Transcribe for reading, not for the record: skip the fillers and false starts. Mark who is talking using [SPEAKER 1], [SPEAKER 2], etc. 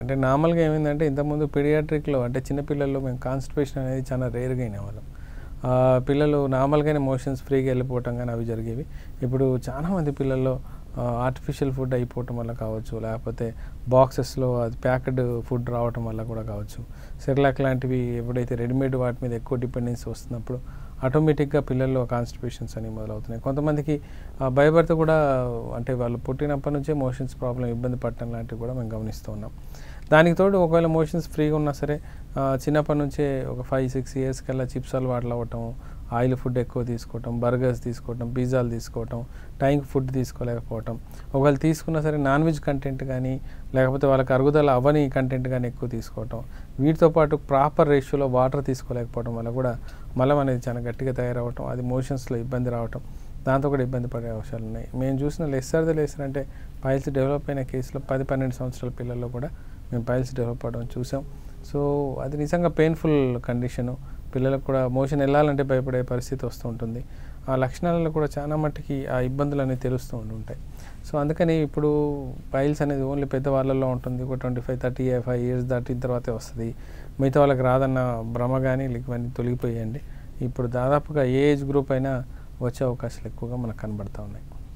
[SPEAKER 1] అంటే నార్మల్‌గా ఏమైందంటే ఇంతకుముందు పీడియాట్రిక్‌లో అంటే చిన్న పిల్లల్లో మేము కాన్‌స్టిపేషన్ అనేది చాలా రేర్‌గా వినేవాళ్ళం. పిల్లలు నార్మల్‌గానే మోషన్స్ ఫ్రీగా వెళ్ళిపోవటం గాని అవి జరిగేవి. ఇప్పుడు చాలామంది పిల్లల్లో ఆర్టిఫిషియల్ ఫుడ్ అయిపోవటం వల్ల కావచ్చు, లేకపోతే బాక్సెస్‌లో అది ప్యాక్డ్ ఫుడ్ రావటం వల్ల కూడా కావచ్చు. సెర్లాక్ లాంటివి ఎప్పుడైతే రెడీమేడ్ వాటి మీద ఎక్కువ డిపెండెన్సీ వస్తున్నప్పుడు ఆటోమేటిక్‌గా పిల్లల్లో కాన్‌స్టిపేషన్స్ అనేవి మొదలవుతున్నాయి. కొంతమందికి బై బర్త్ కూడా అంటే వాళ్ళు పుట్టినప్పటి నుంచే మోషన్స్ ప్రాబ్లమ్ ఇబ్బంది పడటం లాంటివి కూడా మేము గమనిస్తూ ఉన్నాం. దానికి తోడు ఒకవేళ మోషన్స్ ఫ్రీగా ఉన్నా సరే చిన్నప్పటి నుంచే ఒక 5, 6 ఇయర్స్ కల్లా చిప్స్ అలవాట్లు అవ్వటం, ఆయిల్ ఫుడ్ ఎక్కువ తీసుకోవటం, బర్గర్స్ తీసుకోవటం, పిజ్జాలు తీసుకోవటం, టైంకి ఫుడ్ తీసుకోలేకపోవటం, ఒకవేళ తీసుకున్నా సరే నాన్ వెజ్ కంటెంట్ కానీ లేకపోతే వాళ్ళకి అరుగుదల అవ్వని కంటెంట్ కానీ ఎక్కువ తీసుకోవటం, వీటితో పాటు ప్రాపర్ రేషియోలో వాటర్ తీసుకోలేకపోవడం వల్ల కూడా మలం అనేది చాలా గట్టిగా తయారవటం, అది మోషన్స్లో ఇబ్బంది రావటం, దాంతో కూడా ఇబ్బంది పడే అవకాశాలు ఉన్నాయి. మేము చూసిన లెస్సర్ అంటే పైల్స్ డెవలప్ అయిన కేసులో 10-12 సంవత్సరాల పిల్లల్లో కూడా మేము పైల్స్ డెవలప్ అవ్వడం చూసాం. సో అది నిజంగా పెయిన్ఫుల్ కండిషను. పిల్లలకు కూడా మోషన్ వెళ్ళాలంటే భయపడే పరిస్థితి వస్తూ ఉంటుంది. ఆ లక్షణాలలో కూడా చాలా మట్టుకి ఆ ఇబ్బందులు అనేవి తెలుస్తూ ఉంటాయి. సో అందుకని ఇప్పుడు పైల్స్ అనేది ఓన్లీ పెద్దవాళ్ళలో ఉంటుంది. ఒక 25-35 ఇయర్స్ దాటిన తర్వాతే వస్తుంది. మిగతా వాళ్ళకి రాదన్న భ్రమ కానీ ఇవన్నీ తొలగిపోయాయండి. ఇప్పుడు దాదాపుగా ఏ ఏజ్ గ్రూప్ అయినా వచ్చే అవకాశాలు ఎక్కువగా మనకు కనబడతా ఉన్నాయి.